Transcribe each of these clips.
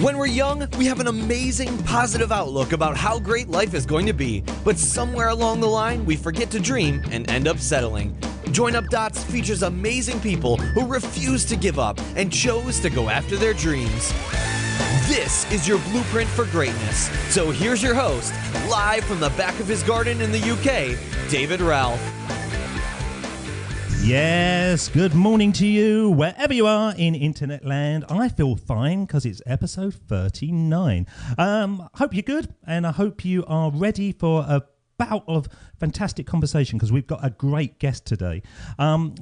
When we're young, we have an amazing, positive outlook about how great life is going to be, but somewhere along the line, we forget to dream and end up settling. Join Up Dots features amazing people who refuse to give up and chose to go after their dreams. This is your blueprint for greatness. So here's your host, live from the back of his garden in the UK, David Ralph. Yes, good morning to you, wherever you are in internet land. I feel fine because it's episode 39. Hope you're good, and I hope you are ready for a bout of fantastic conversation because we've got a great guest today.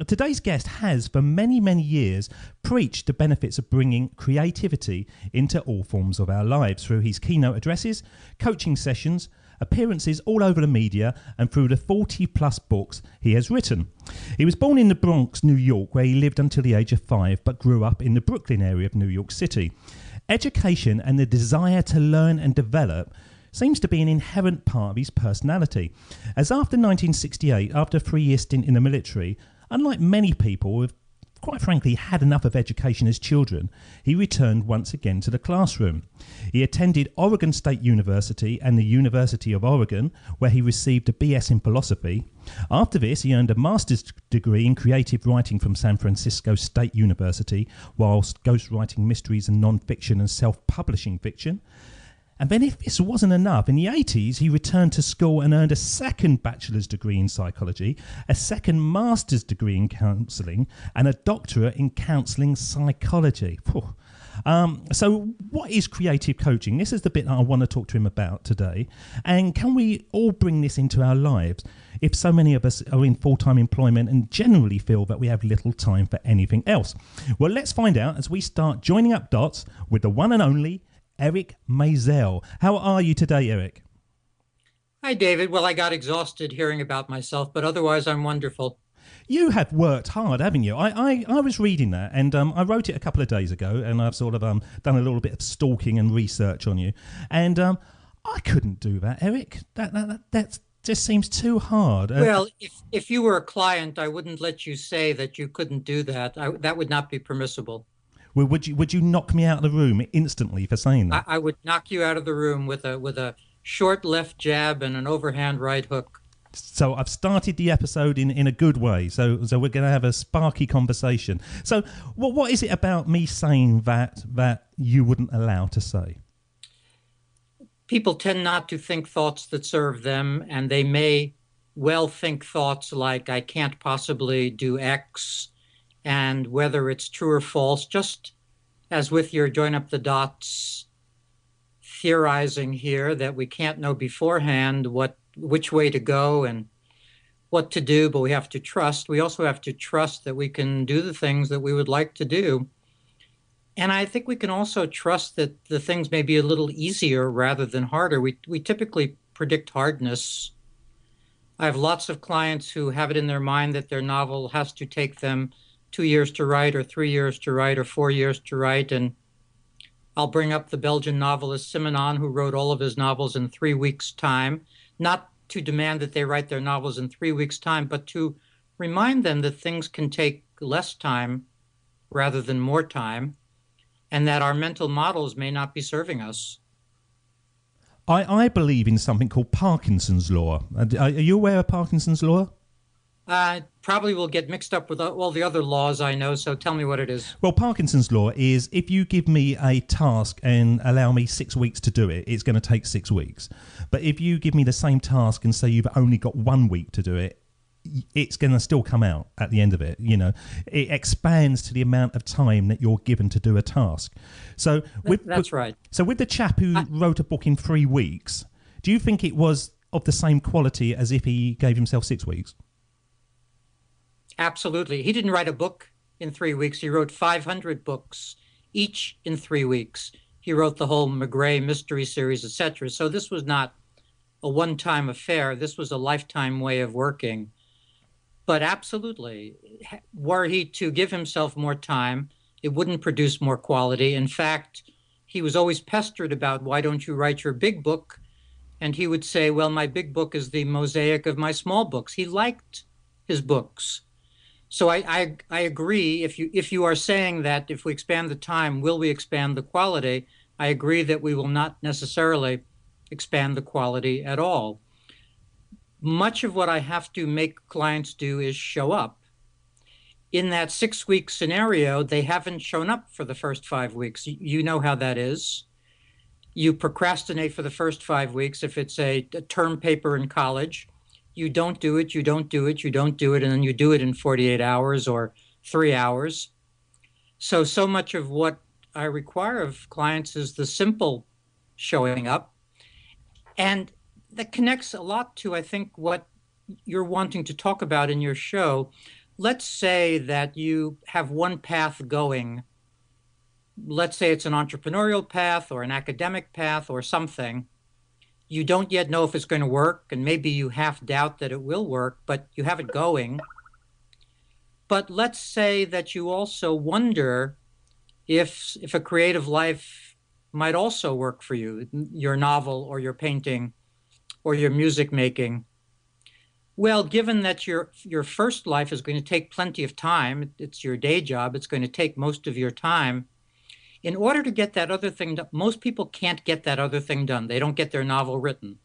Today's guest has, for many, many years, preached the benefits of bringing creativity into all forms of our lives through his keynote addresses, coaching sessions, appearances all over the media, and through the 40-plus books he has written. He was born in the Bronx, New York, where he lived until the age of 5, but grew up in the Brooklyn area of New York City. Education and the desire to learn and develop seems to be an inherent part of his personality, as after 1968, after a 3-year stint in the military, unlike many people who have quite frankly had enough of education as children, he returned once again to the classroom. He attended Oregon State University and the University of Oregon, where he received a BS in philosophy. After this, he earned a master's degree in creative writing from San Francisco State University, whilst ghostwriting mysteries and nonfiction and self-publishing fiction. And then if this wasn't enough, in the 80s, he returned to school and earned a second bachelor's degree in psychology, a second master's degree in counselling, and a doctorate in counselling psychology. So what is creative coaching? This is the bit that I want to talk to him about today. And can we all bring this into our lives if so many of us are in full-time employment and generally feel that we have little time for anything else? Well, let's find out as we start joining up dots with the one and only Eric Maisel. How are you today, Eric? Hi, David. Well, I got exhausted hearing about myself, but otherwise I'm wonderful. You have worked hard, haven't you? I was reading that, and I wrote it a couple of days ago, and I've sort of done a little bit of stalking and research on you, and I couldn't do that, Eric. That just seems too hard. Well, if you were a client, I wouldn't let you say that you couldn't do that. That would not be permissible. Well, would you knock me out of the room instantly for saying that? I would knock you out of the room with a short left jab and an overhand right hook. So I've started the episode in a good way. So we're going to have a sparky conversation. So what is it about me saying that you wouldn't allow to say? People tend not to think thoughts that serve them, and they may well think thoughts like, I can't possibly do X. And whether it's true or false, just as with your join up the dots theorizing here that we can't know beforehand which way to go and what to do, but we have to trust. We also have to trust that we can do the things that we would like to do. And I think we can also trust that the things may be a little easier rather than harder. We typically predict hardness. I have lots of clients who have it in their mind that their novel has to take them 2 years to write, or 3 years to write, or 4 years to write. And I'll bring up the Belgian novelist Simenon, who wrote all of his novels in 3 weeks' time, not to demand that they write their novels in 3 weeks' time, but to remind them that things can take less time rather than more time, and that our mental models may not be serving us. I believe in something called Parkinson's law. Are you aware of Parkinson's law? Probably will get mixed up with all the other laws I know, so tell me what it is. Well, Parkinson's law is if you give me a task and allow me 6 weeks to do it, it's going to take 6 weeks. But if you give me the same task and say you've only got 1 week to do it, it's going to still come out at the end of it. You know, it expands to the amount of time that you're given to do a task. So that's right. So with the chap who wrote a book in 3 weeks, do you think it was of the same quality as if he gave himself 6 weeks? Absolutely. He didn't write a book in 3 weeks. He wrote 500 books, each in 3 weeks. He wrote the whole McGray mystery series, etc. So this was not a one-time affair. This was a lifetime way of working. But absolutely, were he to give himself more time, it wouldn't produce more quality. In fact, he was always pestered about, why don't you write your big book? And he would say, well, my big book is the mosaic of my small books. He liked his books. So I agree. If you are saying that if we expand the time, will we expand the quality? I agree that we will not necessarily expand the quality at all. Much of what I have to make clients do is show up. In that 6-week scenario, they haven't shown up for the first 5 weeks. You know how that is. You procrastinate for the first 5 weeks. If it's a term paper in college, you don't do it, you don't do it, you don't do it, and then you do it in 48 hours or 3 hours. So much of what I require of clients is the simple showing up. And that connects a lot to, I think, what you're wanting to talk about in your show. Let's say that you have one path going. Let's say it's an entrepreneurial path or an academic path or something. You don't yet know if it's going to work, and maybe you half doubt that it will work, but you have it going. But let's say that you also wonder if a creative life might also work for you, your novel or your painting or your music making. Well, given that your first life is going to take plenty of time, it's your day job, it's going to take most of your time. In order to get that other thing done, most people can't get that other thing done. They don't get their novel written.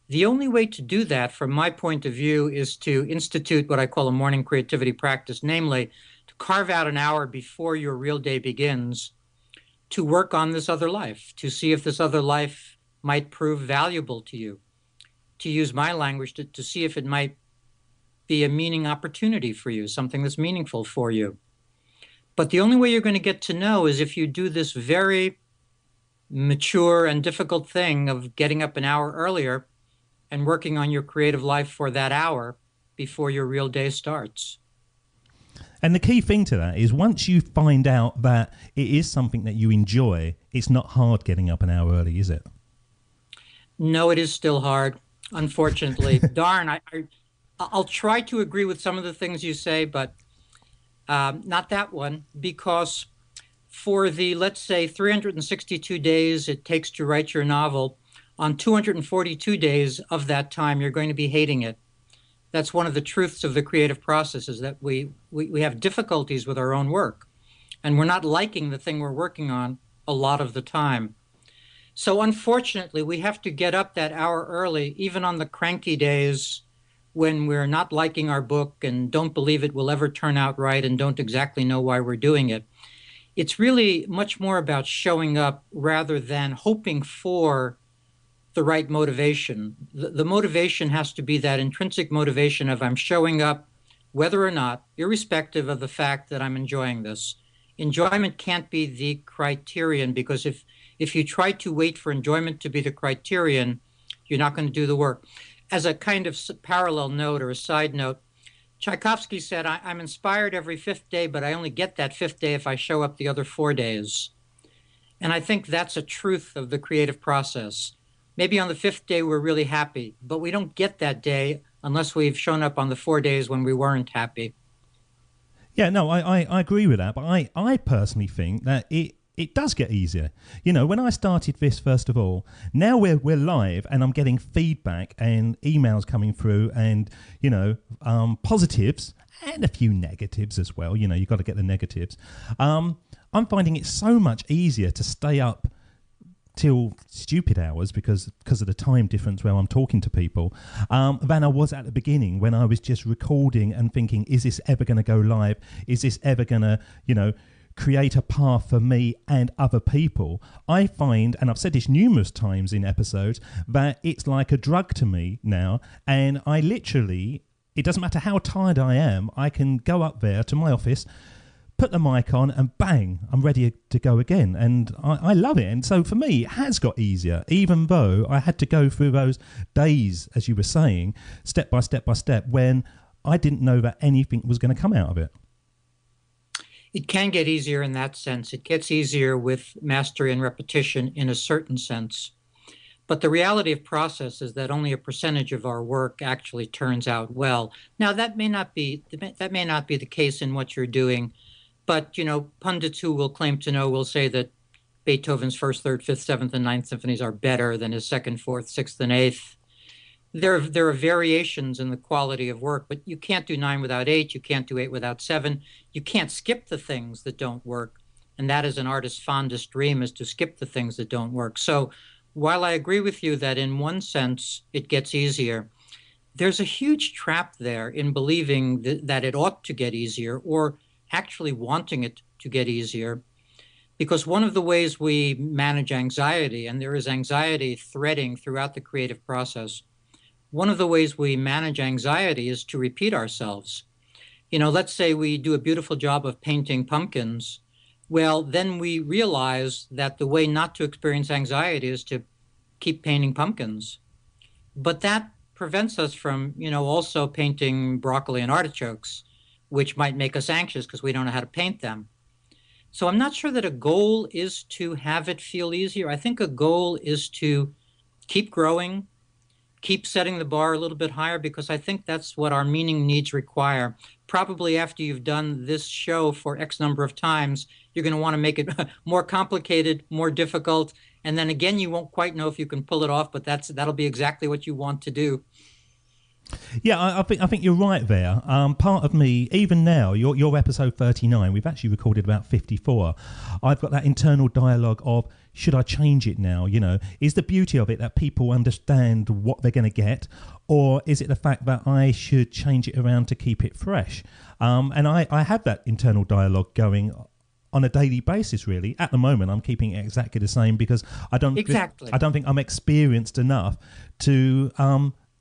The only way to do that, from my point of view, is to institute what I call a morning creativity practice, namely to carve out an hour before your real day begins to work on this other life, to see if this other life might prove valuable to you. To use my language, to see if it might be a meaning opportunity for you, something that's meaningful for you. But the only way you're going to get to know is if you do this very mature and difficult thing of getting up an hour earlier and working on your creative life for that hour before your real day starts. And the key thing to that is once you find out that it is something that you enjoy, it's not hard getting up an hour early, is it? No, it is still hard. Unfortunately, darn, I'll try to agree with some of the things you say, but not that one, because for the, let's say, 362 days it takes to write your novel, on 242 days of that time, you're going to be hating it. That's one of the truths of the creative process, is that we have difficulties with our own work, and we're not liking the thing we're working on a lot of the time. So unfortunately, we have to get up that hour early, even on the cranky days when we're not liking our book and don't believe it will ever turn out right and don't exactly know why we're doing it. It's really much more about showing up rather than hoping for the right motivation. The motivation has to be that intrinsic motivation of I'm showing up whether or not, irrespective of the fact that I'm enjoying this. Enjoyment can't be the criterion, because if you try to wait for enjoyment to be the criterion, you're not going to do the work. As a kind of parallel note or a side note, Tchaikovsky said, I'm inspired every 5th day, but I only get that 5th day if I show up the other 4 days. And I think that's a truth of the creative process. Maybe on the 5th day we're really happy, but we don't get that day unless we've shown up on the 4 days when we weren't happy. Yeah, no, I agree with that, but I personally think that it does get easier. You know, when I started this, first of all, now we're live and I'm getting feedback and emails coming through and, you know, positives and a few negatives as well. You know, you've got to get the negatives. I'm finding it so much easier to stay up till stupid hours because of the time difference where I'm talking to people than I was at the beginning when I was just recording and thinking, is this ever going to go live? Is this ever going to, you know, create a path for me and other people? I find, and I've said this numerous times in episodes, that it's like a drug to me now, and I literally, it doesn't matter how tired I am, I can go up there to my office, put the mic on, and bang, I'm ready to go again. And I love it. And so for me, it has got easier, even though I had to go through those days, as you were saying, step by step by step, when I didn't know that anything was going to come out of it. It can get easier in that sense. It gets easier with mastery and repetition in a certain sense. But the reality of process is that only a percentage of our work actually turns out well. Now, that may not be the case in what you're doing, but, you know, pundits who will claim to know will say that Beethoven's 1st, 3rd, 5th, 7th, and 9th symphonies are better than his 2nd, 4th, 6th, and 8th. There are variations in the quality of work, but you can't do 9 without 8. You can't do 8 without 7. You can't skip the things that don't work. And that is an artist's fondest dream, is to skip the things that don't work. So while I agree with you that in one sense it gets easier, there's a huge trap there in believing that it ought to get easier, or actually wanting it to get easier. Because one of the ways we manage anxiety, and there is anxiety threading throughout the creative process, one of the ways we manage anxiety is to repeat ourselves. Let's say we do a beautiful job of painting pumpkins. Well, then we realize that the way not to experience anxiety is to keep painting pumpkins. But that prevents us from, also painting broccoli and artichokes, which might make us anxious because we don't know how to paint them. So I'm not sure that a goal is to have it feel easier. I think a goal is to keep growing, keep setting the bar a little bit higher, because I think that's what our meaning needs require. Probably after you've done this show for X number of times, you're going to want to make it more complicated, more difficult, and then again, you won't quite know if you can pull it off, but that'll be exactly what you want to do. Yeah, I think you're right there. Part of me, even now, your episode 39, we've actually recorded about 54. I've got that internal dialogue of, should I change it now? Is the beauty of it that people understand what they're going to get, or is it the fact that I should change it around to keep it fresh? And I have that internal dialogue going on a daily basis, really. At the moment, I'm keeping it exactly the same because I don't think I'm experienced enough to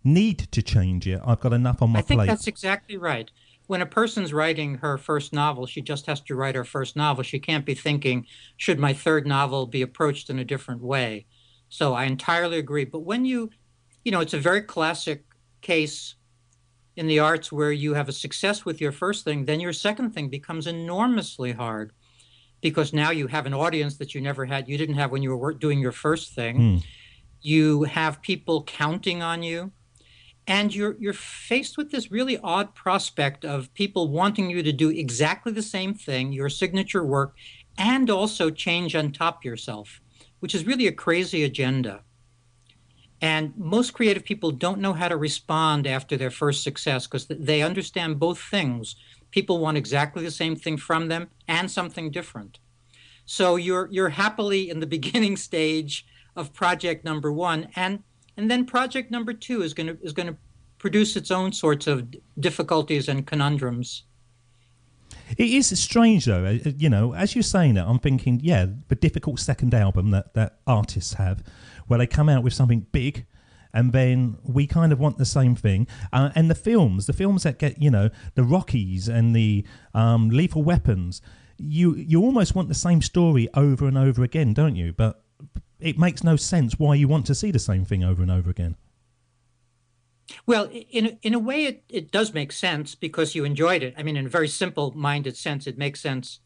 need to change it. I've got enough on my plate. I think that's exactly right. When a person's writing her first novel, she just has to write her first novel. She can't be thinking, should my third novel be approached in a different way? So I entirely agree. But when it's a very classic case in the arts where you have a success with your first thing, then your second thing becomes enormously hard, because now you have an audience that you didn't have when you were doing your first thing. You have people counting on you. And you're faced with this really odd prospect of people wanting you to do exactly the same thing, your signature work, and also change on top yourself, which is really a crazy agenda. And most creative people don't know how to respond after their first success, because they understand both things. People want exactly the same thing from them and something different. So you're happily in the beginning stage of project number one, and then project number two is going to produce its own sorts of difficulties and conundrums. It is strange, though. As you're saying that, I'm thinking, the difficult second album that artists have, where they come out with something big, and then we kind of want the same thing. And the films that get, the Rockies and the Lethal Weapons, you almost want the same story over and over again, don't you? But it makes no sense why you want to see the same thing over and over again. Well, in a way, it does make sense because you enjoyed it. I mean, in a very simple-minded sense, it makes sense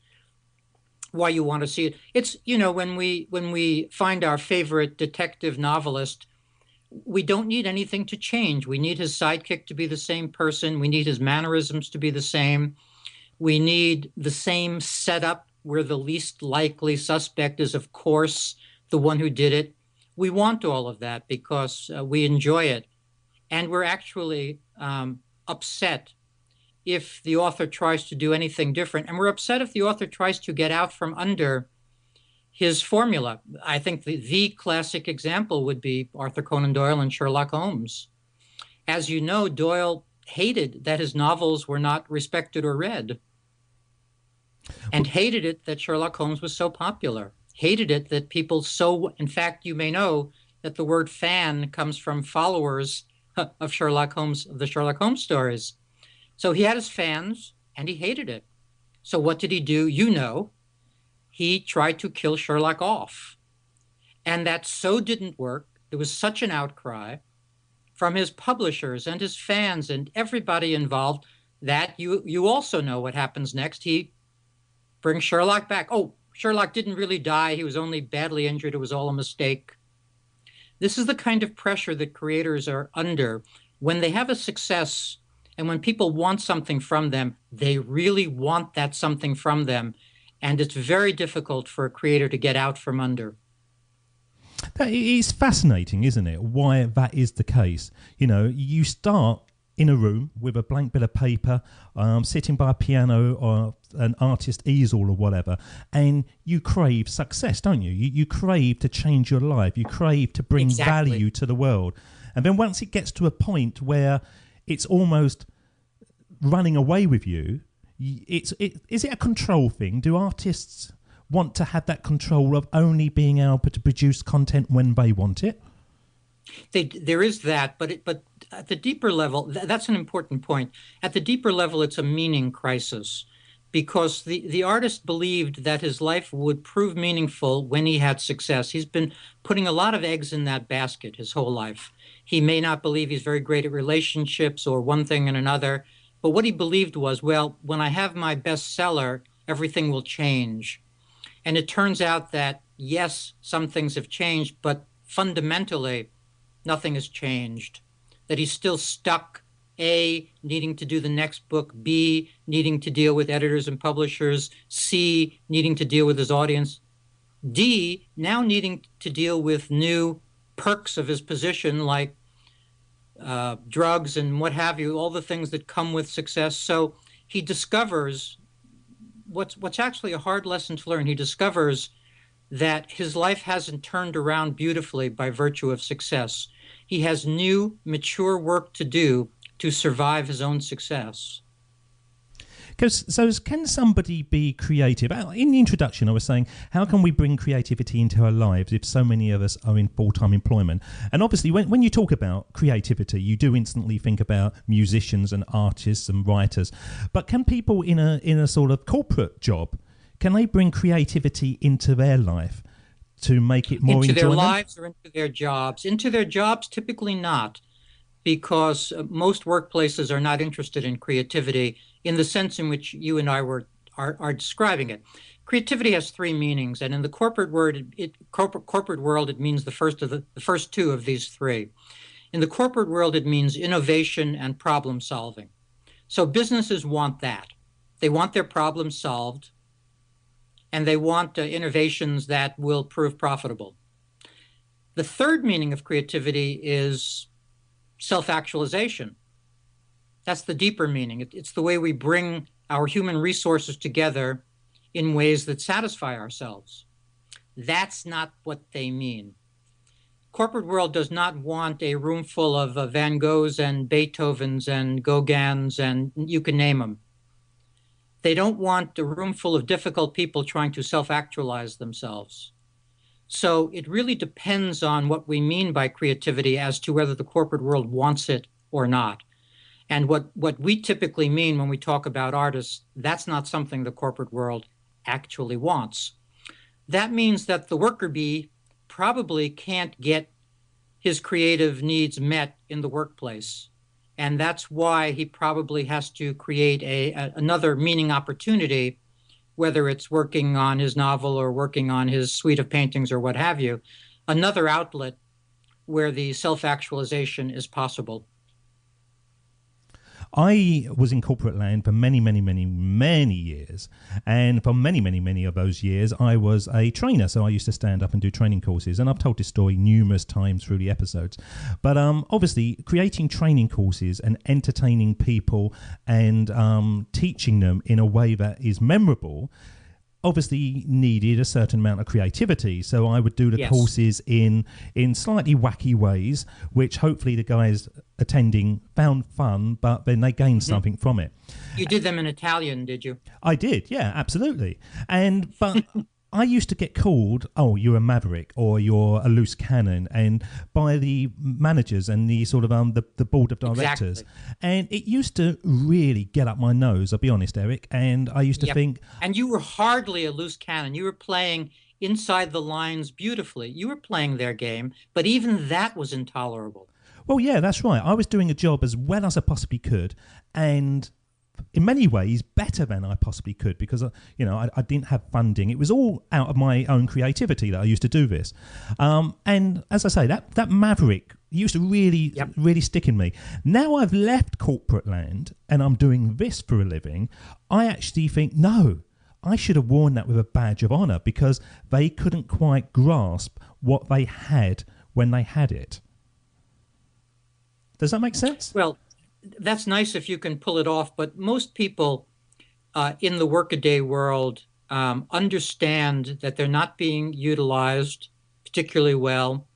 why you want to see it. It's, when we find our favorite detective novelist, we don't need anything to change. We need his sidekick to be the same person. We need his mannerisms to be the same. We need the same setup where the least likely suspect is, of course, the one who did it. We want all of that because we enjoy it. And we're actually upset if the author tries to do anything different. And we're upset if the author tries to get out from under his formula. I think the classic example would be Arthur Conan Doyle and Sherlock Holmes. As you know, Doyle hated that his novels were not respected or read, and hated it that Sherlock Holmes was so popular. Hated it that people in fact, you may know that the word fan comes from followers of Sherlock Holmes, of the Sherlock Holmes stories. So he had his fans, and he hated it. So what did he do? He tried to kill Sherlock off. And that so didn't work. There was such an outcry from his publishers and his fans and everybody involved that you also know what happens next. He brings Sherlock back. Oh, Sherlock didn't really die. He was only badly injured. It was all a mistake. This is the kind of pressure that creators are under. When they have a success and when people want something from them, they really want that something from them. And it's very difficult for a creator to get out from under. That is fascinating, isn't it? Why that is the case. You start in a room with a blank bit of paper, sitting by a piano or an artist easel or whatever, and you crave success, don't you? You crave to change your life. You crave to bring value to the world. And then once it gets to a point where it's almost running away with you, is it a control thing? Do artists want to have that control of only being able to produce content when they want it? There is that, but at the deeper level, that's an important point. At the deeper level, it's a meaning crisis, because the artist believed that his life would prove meaningful when he had success. He's been putting a lot of eggs in that basket his whole life. He may not believe he's very great at relationships or one thing and another, but what he believed was, well, when I have my bestseller, everything will change. And it turns out that, yes, some things have changed, but fundamentally, nothing has changed. That he's still stuck, A, needing to do the next book, B, needing to deal with editors and publishers, C, needing to deal with his audience, D, now needing to deal with new perks of his position, like drugs and what have you, all the things that come with success. So he discovers what's actually a hard lesson to learn. He discovers that his life hasn't turned around beautifully by virtue of success. He has new, mature work to do to survive his own success. So can somebody be creative? In the introduction, I was saying, how can we bring creativity into our lives if so many of us are in full-time employment? And obviously, when you talk about creativity, you do instantly think about musicians and artists and writers. But can people in a sort of corporate job, can they bring creativity into their life to make it more enjoyable? Into their lives or into their jobs? Into their jobs, typically not, because most workplaces are not interested in creativity in the sense in which you and I are describing it. Creativity has three meanings, and in the corporate world, it means the first two of these three. In the corporate world, it means innovation and problem solving. So businesses want that. They want their problems solved, and they want innovations that will prove profitable. The third meaning of creativity is self-actualization. That's the deeper meaning. It's the way we bring our human resources together in ways that satisfy ourselves. That's not what they mean. Corporate world does not want a room full of Van Goghs and Beethovens and Gauguins and you can name them. They don't want a room full of difficult people trying to self-actualize themselves. So it really depends on what we mean by creativity as to whether the corporate world wants it or not. And what we typically mean when we talk about artists, that's not something the corporate world actually wants. That means that the worker bee probably can't get his creative needs met in the workplace. And that's why he probably has to create another meaning opportunity, whether it's working on his novel or working on his suite of paintings or what have you, another outlet where the self-actualization is possible. I was in corporate land for many, many, many, many years. And for many, many, many of those years, I was a trainer. So I used to stand up and do training courses. And I've told this story numerous times through the episodes. But obviously, creating training courses and entertaining people and teaching them in a way that is memorable obviously needed a certain amount of creativity. So I would do the courses in slightly wacky ways, which hopefully the guys attending found fun, but then they gained something from it. You did them in Italian, did you? I did, yeah, absolutely. But I used to get called, oh, you're a maverick or you're a loose cannon, and by the managers and the sort of the board of directors. Exactly. And it used to really get up my nose, I'll be honest, Eric. And I used to think... And you were hardly a loose cannon. You were playing inside the lines beautifully. You were playing their game, but even that was intolerable. Well, yeah, that's right. I was doing a job as well as I possibly could, and in many ways better than I possibly could, because I didn't have funding. It was all out of my own creativity that I used to do this. And as I say, that maverick used to really stick in me. Now I've left corporate land and I'm doing this for a living, I actually think, no, I should have worn that with a badge of honor, because they couldn't quite grasp what they had when they had it. Does that make sense? Well, that's nice if you can pull it off, but most people in the workaday world understand that they're not being utilized particularly well,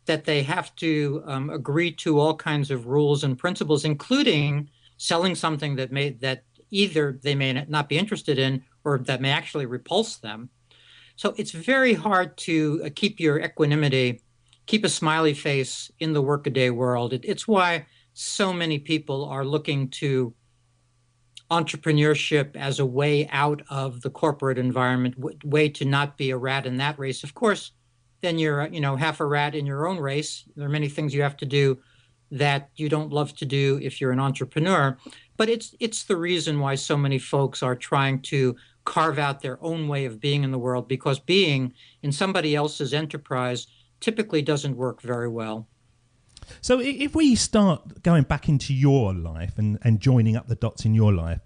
that they have to agree to all kinds of rules and principles, including selling something that either they may not be interested in or that may actually repulse them. So it's very hard to keep your equanimity, keep a smiley face in the workaday world. It's why so many people are looking to entrepreneurship as a way out of the corporate environment, way to not be a rat in that race. Of course, then you're, half a rat in your own race. There are many things you have to do that you don't love to do if you're an entrepreneur. But it's the reason why so many folks are trying to carve out their own way of being in the world, because being in somebody else's enterprise typically doesn't work very well. So if we start going back into your life and joining up the dots in your life,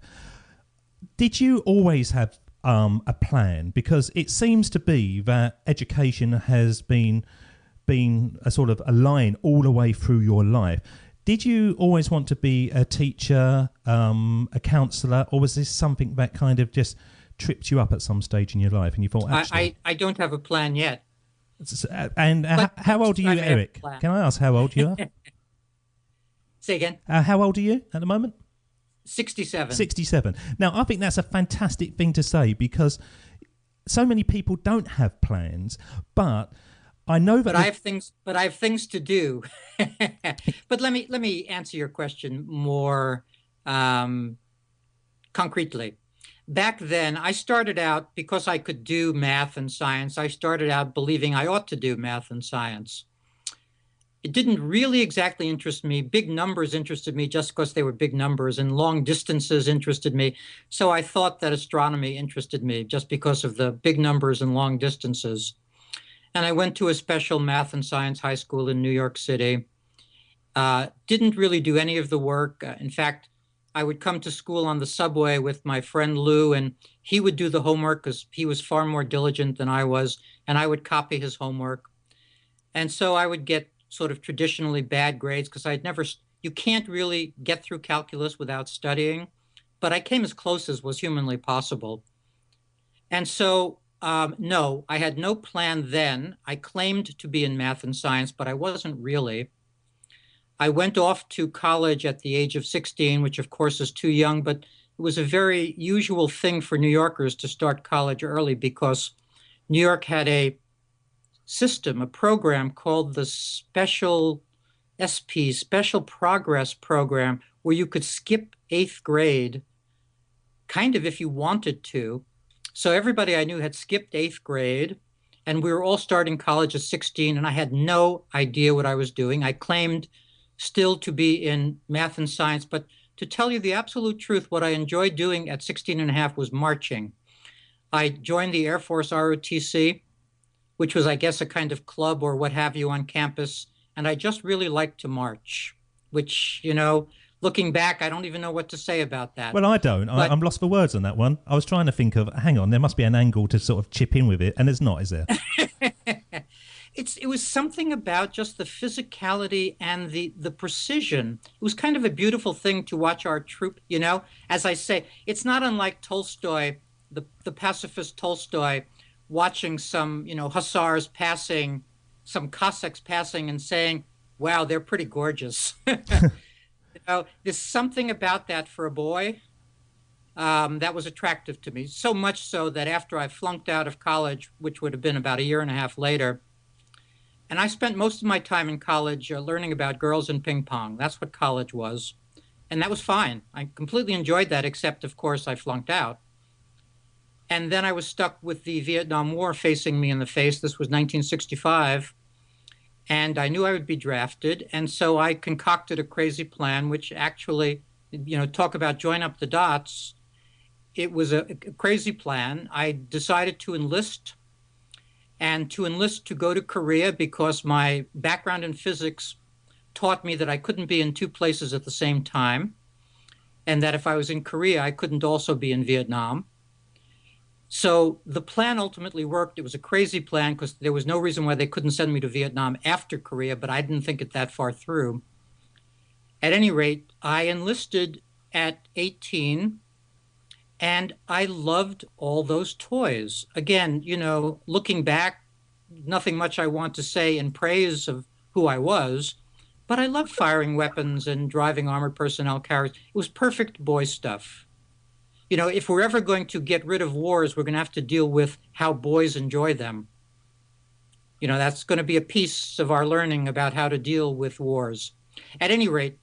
did you always have a plan? Because it seems to be that education has been a sort of a line all the way through your life. Did you always want to be a teacher, a counsellor, or was this something that kind of just tripped you up at some stage in your life and you thought, actually... I don't have a plan yet. And how old are you, Eric? Can I ask how old you are? Say again? How old are you at the moment? 67. 67. Now, I think that's a fantastic thing to say, because so many people don't have plans, but I know that... But I have things to do. But let me answer your question more concretely. Back then, I started out, because I could do math and science, I started out believing I ought to do math and science. It didn't really exactly interest me. Big numbers interested me just because they were big numbers, and long distances interested me. So I thought that astronomy interested me just because of the big numbers and long distances. And I went to a special math and science high school in New York City. Didn't really do any of the work. In fact, I would come to school on the subway with my friend Lou, and he would do the homework because he was far more diligent than I was, and I would copy his homework. And so I would get sort of traditionally bad grades because you can't really get through calculus without studying, but I came as close as was humanly possible. And so, no, I had no plan then. I claimed to be in math and science, but I wasn't really. I went off to college at the age of 16, which of course is too young, but it was a very usual thing for New Yorkers to start college early because New York had a system, a program called the Special SP, Special Progress Program, where you could skip 8th grade, kind of if you wanted to. So everybody I knew had skipped 8th grade, and we were all starting college at 16, and I had no idea what I was doing. I claimed still to be in math and science, but to tell you the absolute truth, what I enjoyed doing at 16 and a half was marching. I joined the Air Force ROTC, which was, I guess, a kind of club or what have you on campus, and I just really liked to march, which, looking back, I don't even know what to say about that. Well, I don't. I'm lost for words on that one. I was trying to think of, hang on, there must be an angle to sort of chip in with it, and there's not, is there? It was something about just the physicality and the precision. It was kind of a beautiful thing to watch our troop, As I say, it's not unlike Tolstoy, the pacifist Tolstoy, watching some, hussars passing, some Cossacks passing and saying, wow, they're pretty gorgeous. There's something about that for a boy that was attractive to me, so much so that after I flunked out of college, which would have been about a year and a half later, and I spent most of my time in college learning about girls and ping pong. That's what college was. And that was fine. I completely enjoyed that, except, of course, I flunked out. And then I was stuck with the Vietnam War facing me in the face. This was 1965. And I knew I would be drafted. And so I concocted a crazy plan, which actually, talk about join up the dots. It was a crazy plan. I decided to enlist. And to enlist to go to Korea because my background in physics taught me that I couldn't be in two places at the same time, and that if I was in Korea, I couldn't also be in Vietnam. So the plan ultimately worked. It was a crazy plan because there was no reason why they couldn't send me to Vietnam after Korea, but I didn't think it that far through. At any rate, I enlisted at 18 and I loved all those toys. Again, looking back, nothing much I want to say in praise of who I was, but I loved firing weapons and driving armored personnel carriers. It was perfect boy stuff. If we're ever going to get rid of wars, we're going to have to deal with how boys enjoy them. That's going to be a piece of our learning about how to deal with wars. At any rate,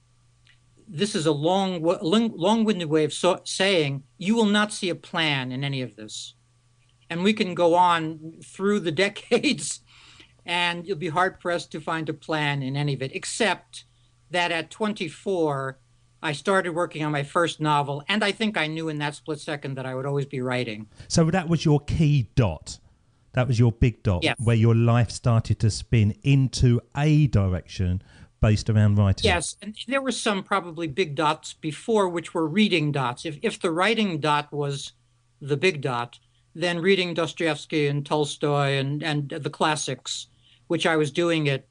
this is a long-winded way of saying you will not see a plan in any of this. And we can go on through the decades, and you'll be hard-pressed to find a plan in any of it, except that at 24, I started working on my first novel, and I think I knew in that split second that I would always be writing. So that was your key dot. That was your big dot, yes, where your life started to spin into a direction based around writing. Yes, and there were some probably big dots before, which were reading dots. If the writing dot was the big dot, then reading Dostoevsky and Tolstoy and the classics, which I was doing it,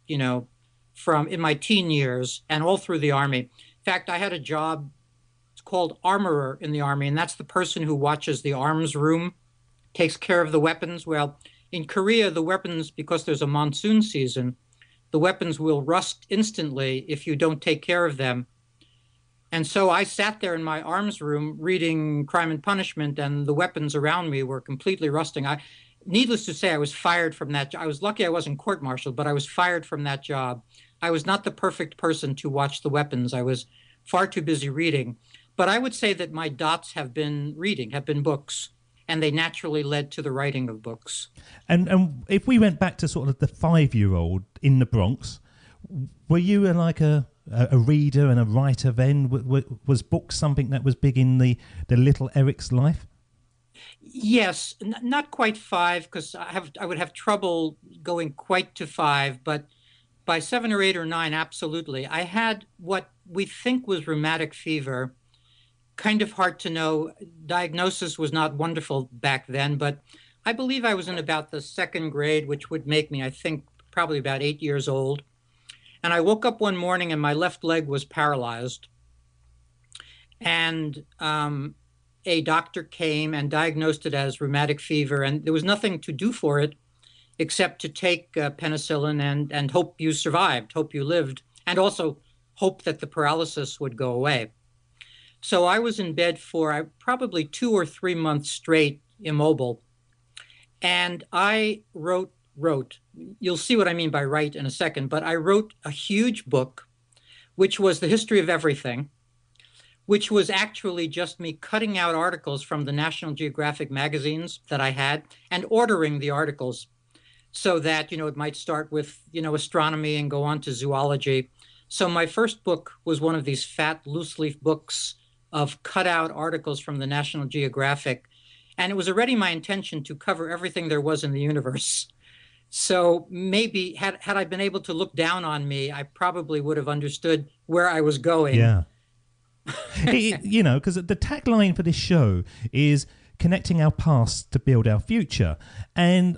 from in my teen years and all through the Army. In fact, I had a job, it's called armorer in the Army, and that's the person who watches the arms room, takes care of the weapons. Well, in Korea, the weapons, because there's a monsoon season, the weapons will rust instantly if you don't take care of them. And so I sat there in my arms room reading Crime and Punishment, and the weapons around me were completely rusting. Needless to say, I was fired from that job. I was lucky I wasn't court-martialed, but I was fired from that job. I was not the perfect person to watch the weapons. I was far too busy reading. But I would say that my dots have been reading, have been books, and they naturally led to the writing of books. And if we went back to sort of the 5-year-old in the Bronx, were you like a reader and a writer then? Was books something that was big in the little Eric's life? Yes, not quite 5, because I would have trouble going quite to 5, but by 7 or 8 or 9, absolutely. I had what we think was rheumatic fever. Kind of hard to know. Diagnosis was not wonderful back then, but I believe I was in about the 2nd grade, which would make me, I think, probably about 8 years old. And I woke up one morning and my left leg was paralyzed. And a doctor came and diagnosed it as rheumatic fever, and there was nothing to do for it except to take penicillin and hope you survived, hope you lived, and also hope that the paralysis would go away. So I was in bed for probably 2 or 3 months straight, immobile. And I wrote, you'll see what I mean by write in a second, but I wrote a huge book, which was the history of everything, which was actually just me cutting out articles from the National Geographic magazines that I had and ordering the articles so that, it might start with, astronomy and go on to zoology. So my first book was one of these fat, loose leaf books of cut out articles from the National Geographic. And it was already my intention to cover everything there was in the universe. So maybe had I been able to look down on me, I probably would have understood where I was going. Yeah. Because the tagline for this show is connecting our past to build our future. And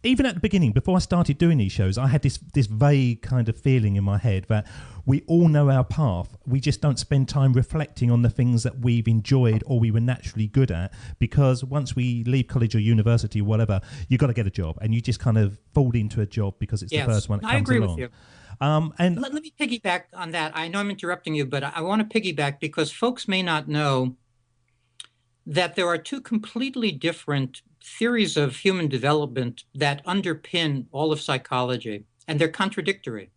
even at the beginning, before I started doing these shows, I had this vague kind of feeling in my head that we all know our path. We just don't spend time reflecting on the things that we've enjoyed or we were naturally good at, because once we leave college or university or whatever, you've got to get a job, and you just kind of fall into a job because it's the first one that comes along. I agree with you. And let me piggyback on that. I know I'm interrupting you, but I want to piggyback because folks may not know that there are 2 completely different theories of human development that underpin all of psychology, and they're contradictory.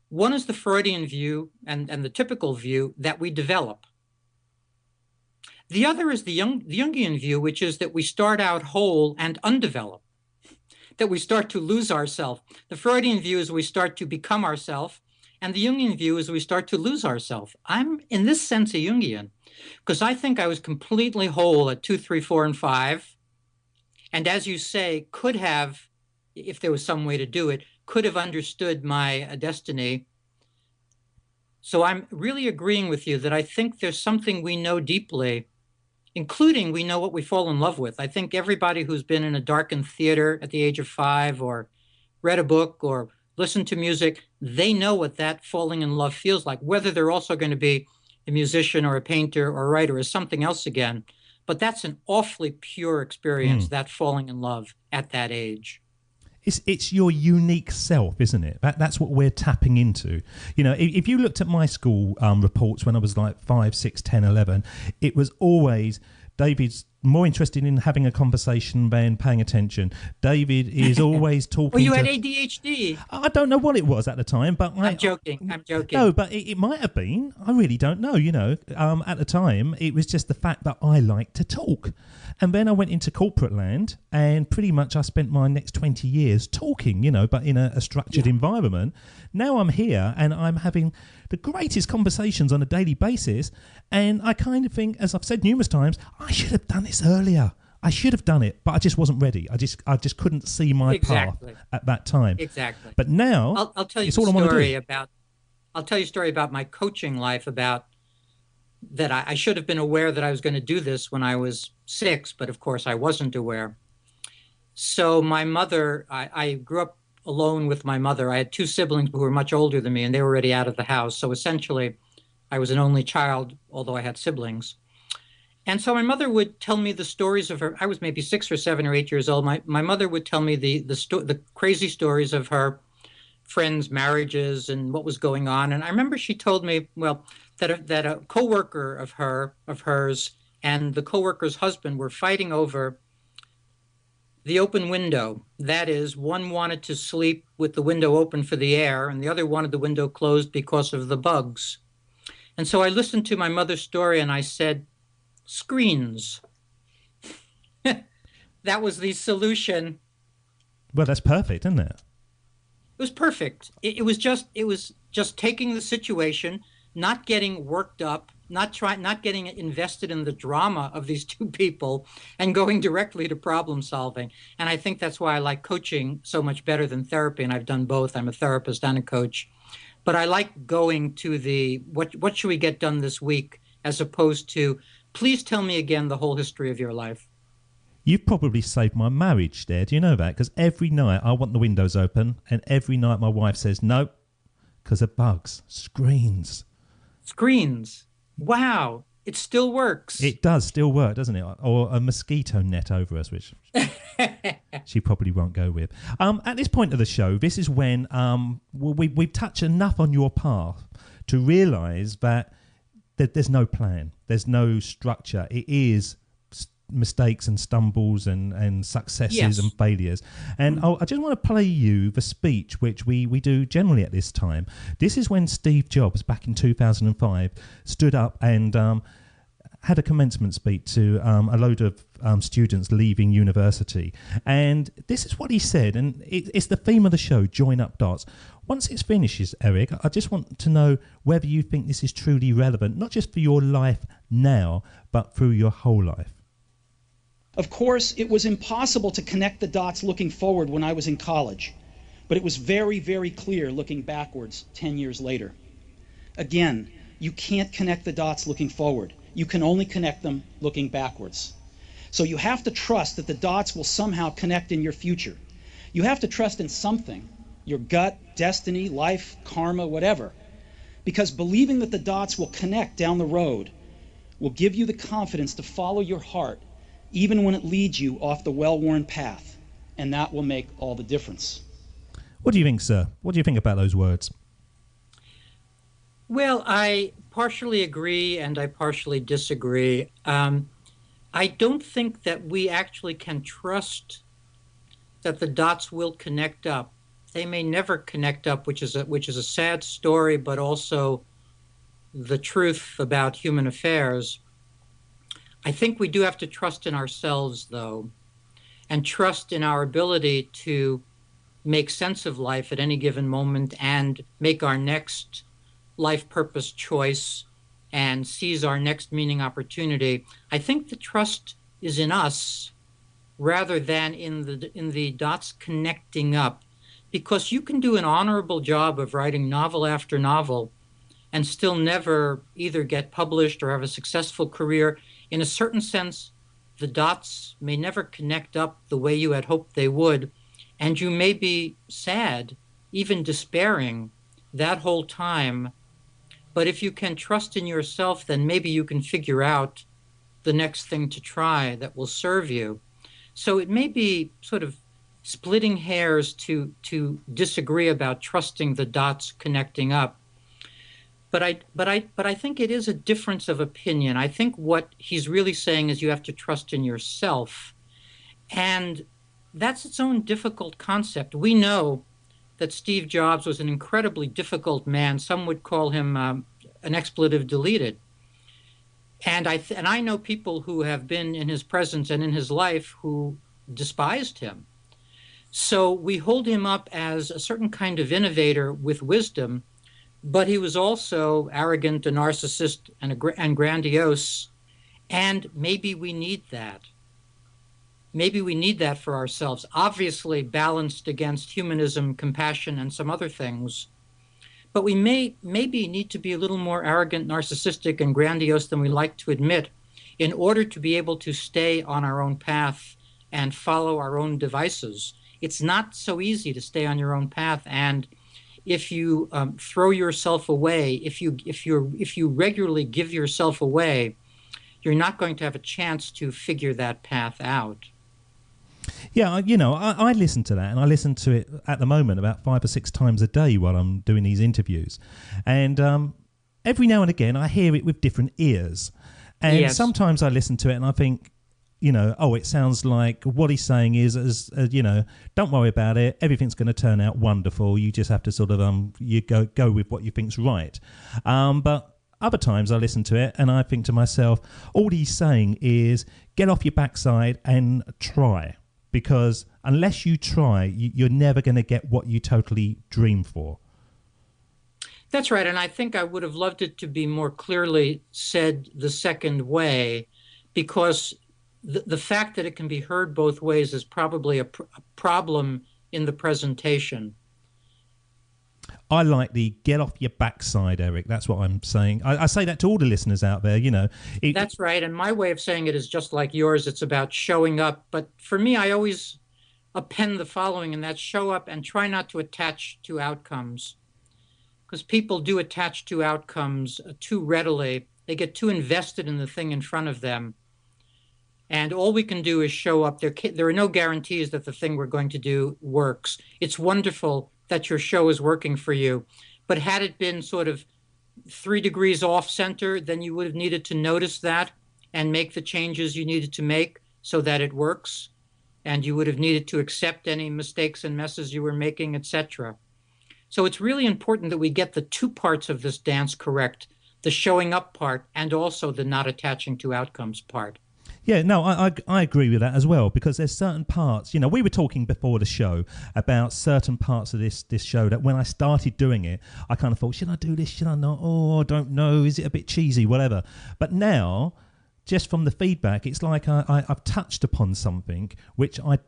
One is the Freudian view and the typical view that we develop. The other is the Jungian view, which is that we start out whole and undeveloped, that we start to lose ourselves. The Freudian view is we start to become ourselves, and the Jungian view is we start to lose ourselves. I'm, in this sense, a Jungian, because I think I was completely whole at 2, 3, 4, and 5. And as you say, could have, if there was some way to do it, could have understood my destiny. So I'm really agreeing with you that I think there's something we know deeply, including we know what we fall in love with. I think everybody who's been in a darkened theater at the age of 5 or read a book or listen to music, they know what that falling in love feels like. Whether they're also going to be a musician or a painter or a writer or something else again. But that's an awfully pure experience, that falling in love at that age. It's your unique self, isn't it? That's what we're tapping into. You know, if you looked at my school reports when I was like 5, 6, 10, 11, it was always David's more interested in having a conversation than paying attention. David is always talking. Well, you had ADHD. I don't know what it was at the time, but I'm joking. No, but it might have been. I really don't know. You know, at the time, it was just the fact that I liked to talk. And then I went into corporate land, and pretty much I spent my next 20 years talking, you know, but in a structured environment. Now I'm here and I'm having the greatest conversations on a daily basis. And I kind of think, as I've said numerous times, I should have done this earlier. I should have done it, but I just wasn't ready. I just couldn't see my path at that time. Exactly. But now, I'll tell you it's all I want to do. I'll tell you a story about my coaching life, about that I should have been aware that I was going to do this when I was 6, but of course I wasn't aware. So my mother, I grew up alone with my mother. I had 2 siblings who were much older than me, and they were already out of the house. So essentially, I was an only child, although I had siblings. And so my mother would tell me the stories of her. I was maybe 6 or 7 or 8 years old. My mother would tell me the crazy stories of her friends' marriages and what was going on. And I remember she told me, well, that a coworker of hers and the coworker's husband were fighting over the open window. That is, one wanted to sleep with the window open for the air, and the other wanted the window closed because of the bugs. And so I listened to my mother's story, and I said, screens. That was the solution. Well, that's perfect, isn't it? It was perfect. It was just taking the situation, not getting worked up, not getting invested in the drama of these 2 people, and going directly to problem solving. And I think that's why I like coaching so much better than therapy. And I've done both. I'm a therapist and a coach. But I like going to the what should we get done this week, as opposed to, please tell me again the whole history of your life. You've probably saved my marriage there. Do you know that? Because every night I want the windows open, and every night my wife says no, because of bugs. Screens. Wow. It still works. It does still work, doesn't it? Or a mosquito net over us, which she probably won't go with. At this point of the show, this is when we've touched enough on your path to realise that there's no plan. There's no structure. It is mistakes and stumbles and successes and failures. And I just want to play you the speech which we do generally at this time. This is when Steve Jobs, back in 2005, stood up and had a commencement speech to a load of students leaving university. And this is what he said, and it's the theme of the show, Join Up Dots. Once it finishes, Eric, I just want to know whether you think this is truly relevant, not just for your life now, but through your whole life. Of course, it was impossible to connect the dots looking forward when I was in college, but it was very, very clear looking backwards 10 years later. Again, you can't connect the dots looking forward. You can only connect them looking backwards. So you have to trust that the dots will somehow connect in your future. You have to trust in something, your gut, destiny, life, karma, whatever, because believing that the dots will connect down the road will give you the confidence to follow your heart even when it leads you off the well-worn path, and that will make all the difference. What do you think, sir? What do you think about those words? Well, I partially agree and I partially disagree. I don't think that we actually can trust that the dots will connect up. They may never connect up, which is a sad story, but also the truth about human affairs. I think we do have to trust in ourselves, though, and trust in our ability to make sense of life at any given moment and make our next life purpose choice and seize our next meaning opportunity. I think the trust is in us rather than in the dots connecting up, because you can do an honorable job of writing novel after novel and still never either get published or have a successful career. In a certain sense, the dots may never connect up the way you had hoped they would, and you may be sad even despairing that whole time. But if you can trust in yourself, then maybe you can figure out the next thing to try that will serve you. So it may be sort of splitting hairs to disagree about trusting the dots connecting up. But I think it is a difference of opinion. I think what he's really saying is you have to trust in yourself. And that's its own difficult concept. We know that Steve Jobs was an incredibly difficult man. Some would call him an expletive deleted. And I know people who have been in his presence and in his life who despised him. So we hold him up as a certain kind of innovator with wisdom, but he was also arrogant, a narcissist, and grandiose. And maybe we need that. Maybe we need that for ourselves, obviously balanced against humanism, compassion, and some other things. But we maybe need to be a little more arrogant, narcissistic, and grandiose than we like to admit in order to be able to stay on our own path and follow our own devices. It's not so easy to stay on your own path, and if you throw yourself away, if you regularly give yourself away, you're not going to have a chance to figure that path out. Yeah, I listen to that, and I listen to it at the moment about 5 or 6 times a day while I'm doing these interviews. And every now and again, I hear it with different ears. And Yes. sometimes I listen to it and I think, it sounds like what he's saying is, don't worry about it. Everything's going to turn out wonderful. You just have to sort of, you go with what you think's right. But other times I listen to it and I think to myself, all he's saying is get off your backside and try. Because unless you try, you're never going to get what you totally dream for. That's right, and I think I would have loved it to be more clearly said the second way, because the fact that it can be heard both ways is probably a problem in the presentation. I like the get off your backside, Eric. That's what I'm saying. I say that to all the listeners out there, That's right. And my way of saying it is just like yours. It's about showing up. But for me, I always append the following, and that's show up and try not to attach to outcomes. Because people do attach to outcomes too readily. They get too invested in the thing in front of them. And all we can do is show up. There are no guarantees that the thing we're going to do works. It's wonderful that your show is working for you. But had it been sort of 3 degrees off center, then you would have needed to notice that and make the changes you needed to make so that it works. And you would have needed to accept any mistakes and messes you were making, etc. So it's really important that we get the 2 parts of this dance correct, the showing up part and also the not attaching to outcomes part. Yeah, no, I agree with that as well, because there's certain parts, we were talking before the show about certain parts of this show that when I started doing it, I kind of thought, should I do this? Should I not? Oh, I don't know. Is it a bit cheesy? Whatever. But now, just from the feedback, it's like I've touched upon something which I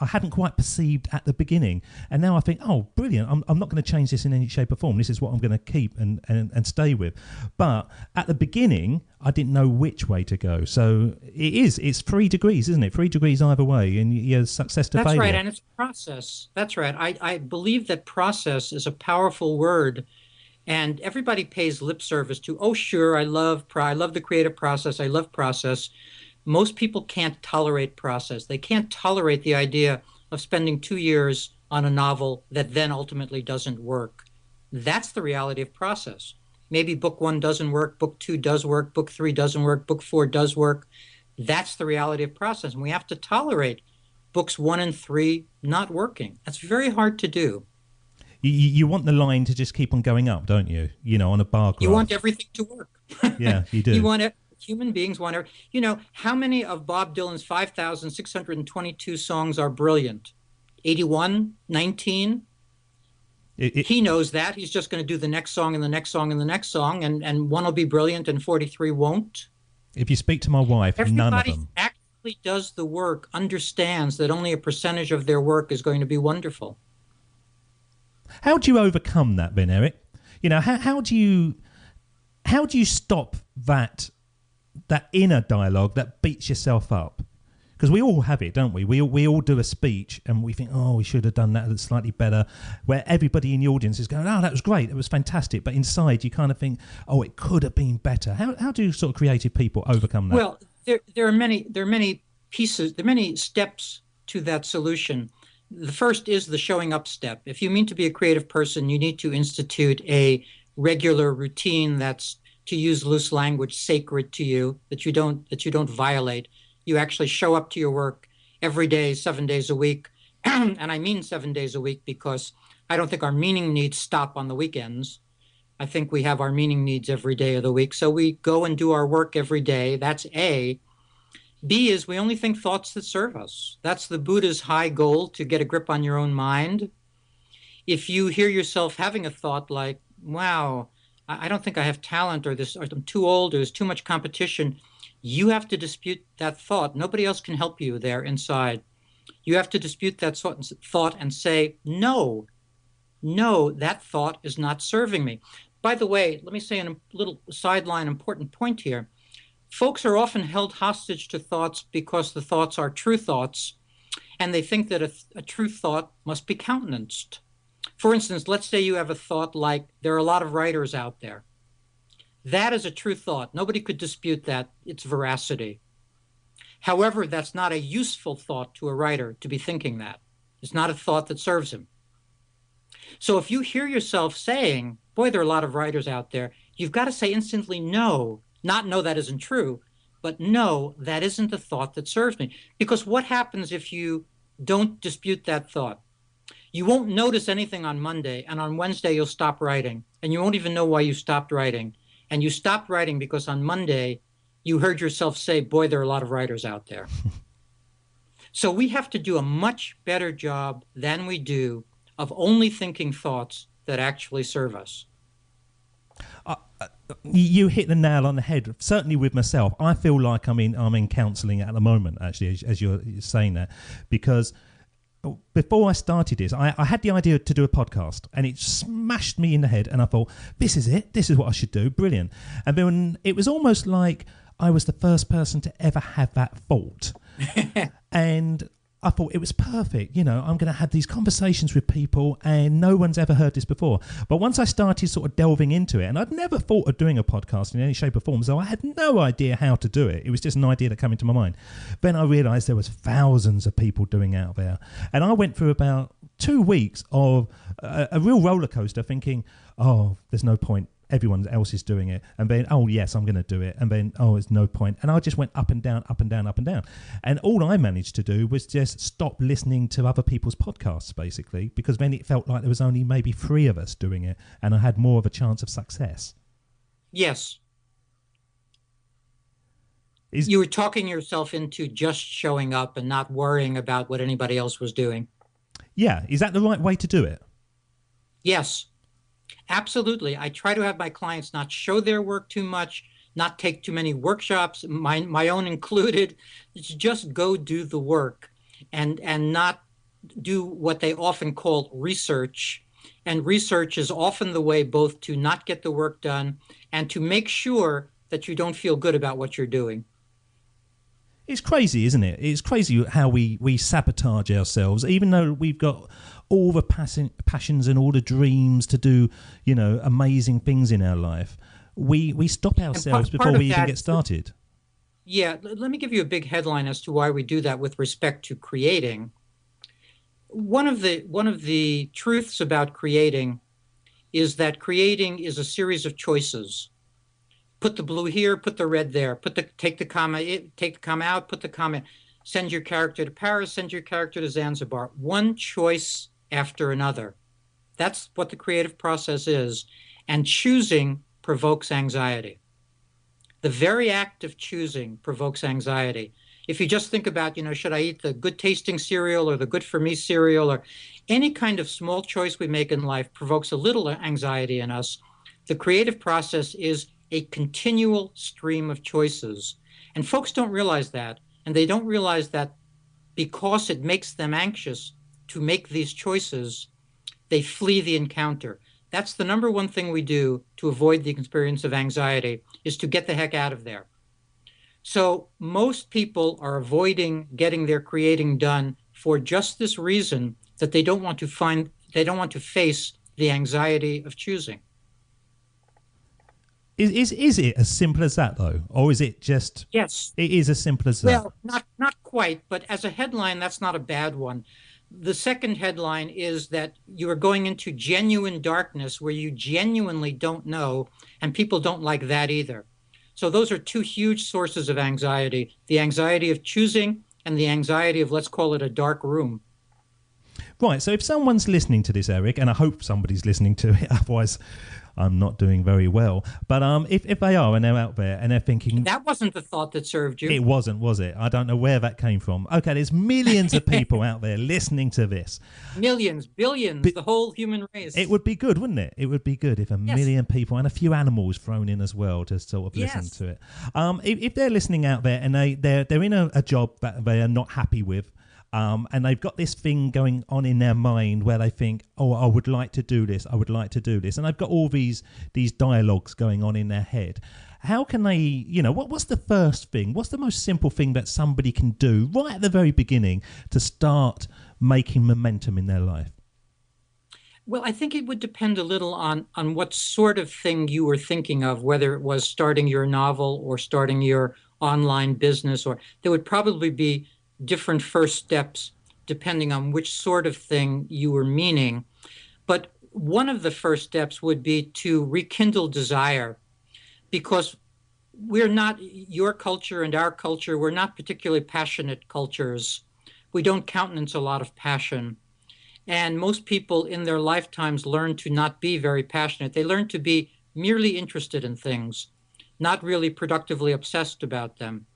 hadn't quite perceived at the beginning. And now I think, oh, brilliant. I'm not going to change this in any shape or form. This is what I'm going to keep and stay with. But at the beginning, I didn't know which way to go. So it's 3 degrees, isn't it? 3 degrees either way, and you're success to failure. That's right, and it's process. That's right. I believe that process is a powerful word. And everybody pays lip service to, oh, sure, I love the creative process. I love process. Most people can't tolerate process. They can't tolerate the idea of spending 2 years on a novel that then ultimately doesn't work. That's the reality of process. Maybe book 1 doesn't work, book 2 does work, book 3 doesn't work, book 4 does work. That's the reality of process. And we have to tolerate books 1 and 3 not working. That's very hard to do. You want the line to just keep on going up, don't you? On a bar graph. You want everything to work. Yeah, you do. Human beings want to, how many of Bob Dylan's 5,622 songs are brilliant? 81, 19? He knows that. He's just going to do the next song and the next song and the next song, and one will be brilliant and 43 won't. If you speak to my wife, none of them. Everybody actually does the work, understands that only a percentage of their work is going to be wonderful. How do you overcome that then, Eric? How do you stop that inner dialogue that beats yourself up? Because we all have it, don't we? We all do a speech and we think, oh, we should have done that slightly better, where everybody in the audience is going, oh, that was great, it was fantastic. But inside you kind of think, oh, it could have been better. How do sort of creative people overcome that? Well, there are many pieces, there are many steps to that solution. The first is the showing up step. If you mean to be a creative person, you need to institute a regular routine that's, to use loose language, sacred to you, that you don't violate. You actually show up to your work every day, 7 days a week. And I mean 7 days a week because I don't think our meaning needs stop on the weekends. I think we have our meaning needs every day of the week. So we go and do our work every day. That's A. B is we only think thoughts that serve us. That's the Buddha's high goal, to get a grip on your own mind. If you hear yourself having a thought like, wow, I don't think I have talent, or I'm too old, or there's too much competition, you have to dispute that thought. Nobody else can help you there inside. You have to dispute that thought and say, no, that thought is not serving me. By the way, let me say a little sideline important point here. Folks are often held hostage to thoughts because the thoughts are true thoughts, and they think that a true thought must be countenanced. For instance, let's say you have a thought like, there are a lot of writers out there. That is a true thought. Nobody could dispute that, its veracity. However, that's not a useful thought to a writer to be thinking that. It's not a thought that serves him. So if you hear yourself saying, boy, there are a lot of writers out there, you've got to say instantly, no, not no, that isn't true, but no, that isn't the thought that serves me. Because what happens if you don't dispute that thought? You won't notice anything on Monday, and on Wednesday you'll stop writing, and you won't even know why you stopped writing. And you stopped writing because on Monday you heard yourself say, boy, there are a lot of writers out there. So we have to do a much better job than we do of only thinking thoughts that actually serve us. You hit the nail on the head. Certainly with myself, I feel like I'm in counselling at the moment, actually, as you're saying that, because before I started this, I had the idea to do a podcast, and it smashed me in the head, and I thought, this is it, this is what I should do, brilliant. And then it was almost like I was the first person to ever have that thought. And I thought it was perfect. I'm going to have these conversations with people, and no one's ever heard this before. But once I started sort of delving into it, and I'd never thought of doing a podcast in any shape or form, so I had no idea how to do it. It was just an idea that came into my mind. Then I realised there was thousands of people doing it out there. And I went through about 2 weeks of a real roller coaster, thinking, oh, there's no point. Everyone else is doing it. And then, oh, yes, I'm going to do it. And then, oh, there's no point. And I just went up and down, up and down, up and down. And all I managed to do was just stop listening to other people's podcasts, basically, because then it felt like there was only maybe 3 of us doing it, and I had more of a chance of success. Yes. You were talking yourself into just showing up and not worrying about what anybody else was doing. Yeah. Is that the right way to do it? Yes. Absolutely. I try to have my clients not show their work too much, not take too many workshops, my own included. Just go do the work and not do what they often call research. And research is often the way both to not get the work done and to make sure that you don't feel good about what you're doing. It's crazy, isn't it? It's crazy how we sabotage ourselves, even though we've got all the passions and all the dreams to do, amazing things in our life. We stop ourselves before we even get started. Yeah, let me give you a big headline as to why we do that with respect to creating. One of the truths about creating is that creating is a series of choices. Put the blue here, put the red there, take the comma out, put the comma in. Send your character to Paris, send your character to Zanzibar. One choice after another. That's what the creative process is. And choosing provokes anxiety. The very act of choosing provokes anxiety. If you just think about, should I eat the good tasting cereal or the good for me cereal, or any kind of small choice we make in life provokes a little anxiety in us. The creative process is a continual stream of choices. And folks don't realize that. And they don't realize that because it makes them anxious to make these choices, they flee the encounter. That's the number one thing we do to avoid the experience of anxiety, is to get the heck out of there. So most people are avoiding getting their creating done for just this reason, that they don't want to face the anxiety of choosing. Is it as simple as that though, or is it just? Yes. It is as simple as that. Well, not quite, but as a headline, that's not a bad one. The second headline is that you are going into genuine darkness where you genuinely don't know, and people don't like that either. So those are two huge sources of anxiety: the anxiety of choosing and the anxiety of, let's call it, a dark room. Right, so if someone's listening to this, Eric, and I hope somebody's listening to it, otherwise I'm not doing very well. But if they are and they're out there and they're thinking... That wasn't the thought that served you. It wasn't, was it? I don't know where that came from. Okay, there's millions of people out there listening to this. Millions, billions, the whole human race. It would be good, wouldn't it? It would be good if a million people and a few animals thrown in as well to sort of listen to it. If they're listening out there and they're in a job that they are not happy with, and they've got this thing going on in their mind where they think, oh, I would like to do this, I would like to do this. And they've got all these dialogues going on in their head. How can they, what's the first thing? What's the most simple thing that somebody can do right at the very beginning to start making momentum in their life? Well, I think it would depend a little on what sort of thing you were thinking of, whether it was starting your novel or starting your online business, or there would probably be different first steps depending on which sort of thing you were meaning. But one of the first steps would be to rekindle desire, because we're not, your culture and our culture, we're not particularly passionate cultures. We don't countenance a lot of passion. And most people in their lifetimes learn to not be very passionate. They learn to be merely interested in things, not really productively obsessed about them.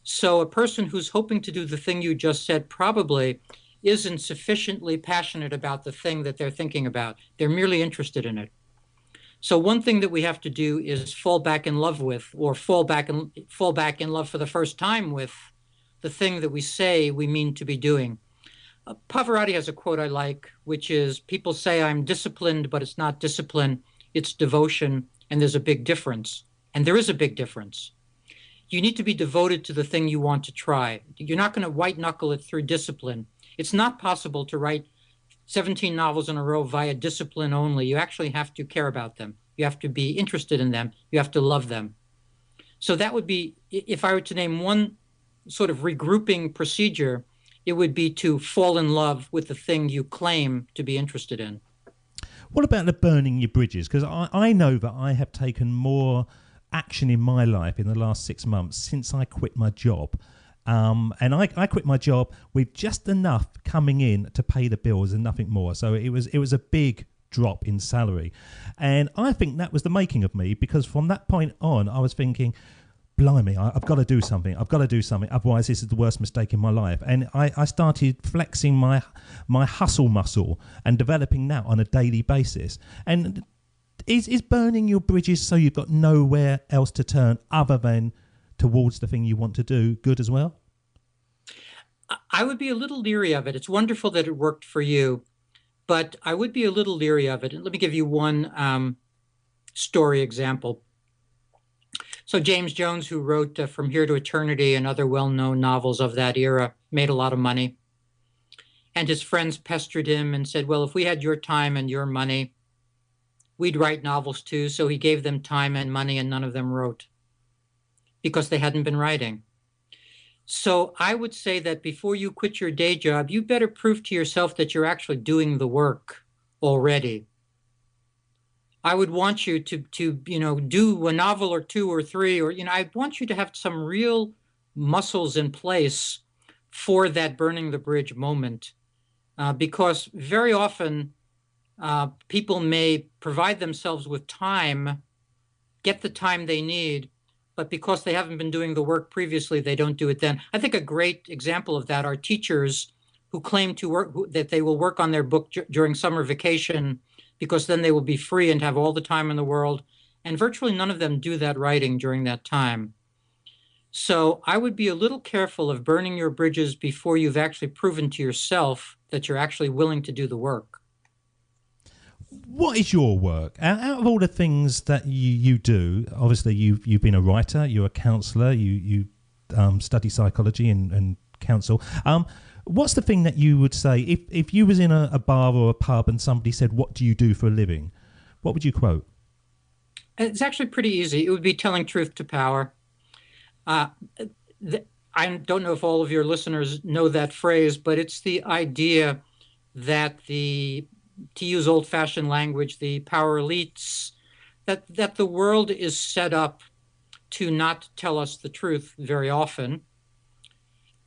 So a person who's hoping to do the thing you just said probably isn't sufficiently passionate about the thing that they're thinking about. They're merely interested in it. So one thing that we have to do is fall back in love with, or fall back in love for the first time with, the thing that we say we mean to be doing. Pavarotti has a quote I like, which is, people say I'm disciplined, but it's not discipline, it's devotion, and there's a big difference. And there is a big difference. You need to be devoted to the thing you want to try. You're not going to white knuckle it through discipline. It's not possible to write 17 novels in a row via discipline only. You actually have to care about them. You have to be interested in them. You have to love them. So that would be, if I were to name one sort of regrouping procedure, it would be to fall in love with the thing you claim to be interested in. What about the burning your bridges? Because I know that I have taken more action in my life in the last 6 months since I quit my job. And I quit my job with just enough coming in to pay the bills and nothing more. So it was a big drop in salary. And I think that was the making of me, because from that point on, I was thinking, blimey, I've got to do something. I've got to do something. Otherwise, this is the worst mistake in my life. And I started flexing my hustle muscle and developing that on a daily basis. And is burning your bridges so you've got nowhere else to turn other than towards the thing you want to do good as well? I would be a little leery of it. It's wonderful that it worked for you, but I would be a little leery of it. And let me give you one story example. So James Jones, who wrote From Here to Eternity and other well-known novels of that era, made a lot of money. And his friends pestered him and said, well, if we had your time and your money, we'd write novels too. So he gave them time and money, and none of them wrote because they hadn't been writing. So I would say that before you quit your day job, you better prove to yourself that you're actually doing the work already. I would want you to do a novel or two or three, or, I want you to have some real muscles in place for that burning the bridge moment. Because very often people may provide themselves with time, get the time they need, but because they haven't been doing the work previously, they don't do it then. I think a great example of that are teachers who claim to work, that they will work on their book during summer vacation, because then they will be free and have all the time in the world. And virtually none of them do that writing during that time. So I would be a little careful of burning your bridges before you've actually proven to yourself that you're actually willing to do the work. What is your work? Out of all the things that you do, obviously you've been a writer, you're a counsellor, you study psychology and counsel. What's the thing that you would say if you was in a bar or a pub and somebody said, "What do you do for a living?" What would you quote? It's actually pretty easy. It would be telling truth to power. I don't know if all of your listeners know that phrase, but it's the idea that to use old-fashioned language, the power elites, that the world is set up to not tell us the truth very often.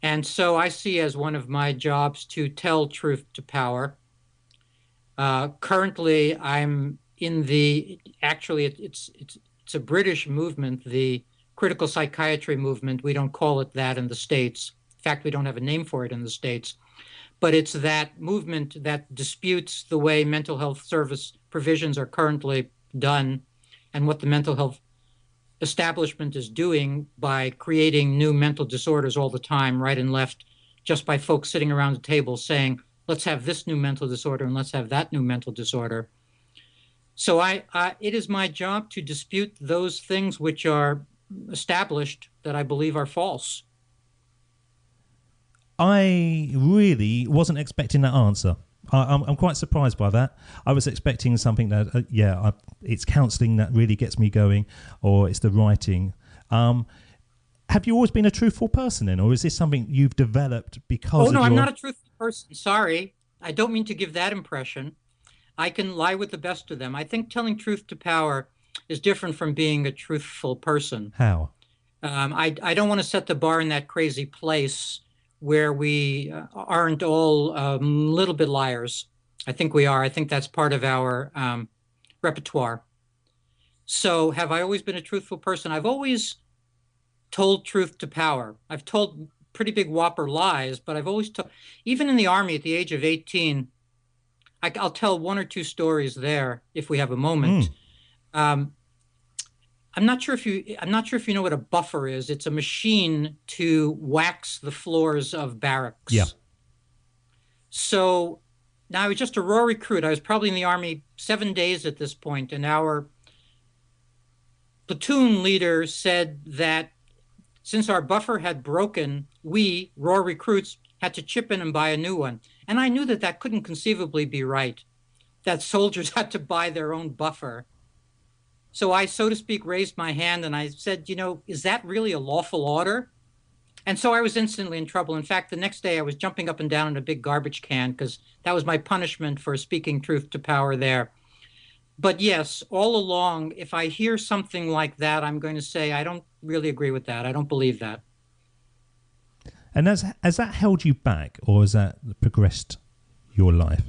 And so I see as one of my jobs to tell truth to power. Currently, I'm in it's a British movement, the critical psychiatry movement. We don't call it that in the States. In fact, we don't have a name for it in the States. But it's that movement that disputes the way mental health service provisions are currently done and what the mental health establishment is doing by creating new mental disorders all the time, right and left, just by folks sitting around the table saying, let's have this new mental disorder and let's have that new mental disorder. So it is my job to dispute those things which are established that I believe are false. I really wasn't expecting that answer. I'm quite surprised by that. I was expecting something that, it's counselling that really gets me going, or it's the writing. Have you always been a truthful person then, or is this something you've developed because? Oh no, I'm not a truthful person. Sorry, I don't mean to give that impression. I can lie with the best of them. I think telling truth to power is different from being a truthful person. How? I don't want to set the bar in that crazy place where we aren't all a little bit liars. I think we are. I think that's part of our repertoire. So have I always been a truthful person? I've always told truth to power. I've told pretty big whopper lies, but I've always told, even in the Army at the age of 18, I'll tell one or two stories there if we have a moment. I'm not sure if you know what a buffer is. It's a machine to wax the floors of barracks. Yeah. So now I was just a raw recruit. I was probably in the Army 7 days at this point, and our platoon leader said that since our buffer had broken, we, raw recruits, had to chip in and buy a new one. And I knew that couldn't conceivably be right, that soldiers had to buy their own buffer. So I, so to speak, raised my hand and I said, is that really a lawful order? And so I was instantly in trouble. In fact, the next day I was jumping up and down in a big garbage can because that was my punishment for speaking truth to power there. But yes, all along, if I hear something like that, I'm going to say, I don't really agree with that. I don't believe that. And has that held you back, or has that progressed your life?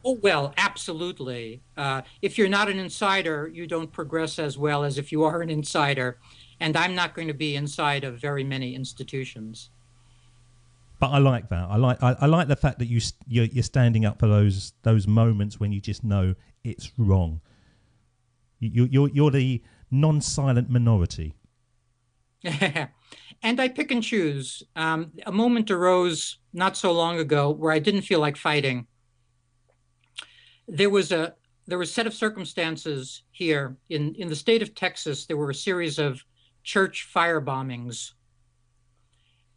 Oh, well, absolutely. If you're not an insider, you don't progress as well as if you are an insider. And I'm not going to be inside of very many institutions. But I like that. I like the fact that you're standing up for those moments when you just know it's wrong. You're the non-silent minority. And I pick and choose. A moment arose not so long ago where I didn't feel like fighting. There was a set of circumstances here in the state of Texas. There were a series of church fire bombings,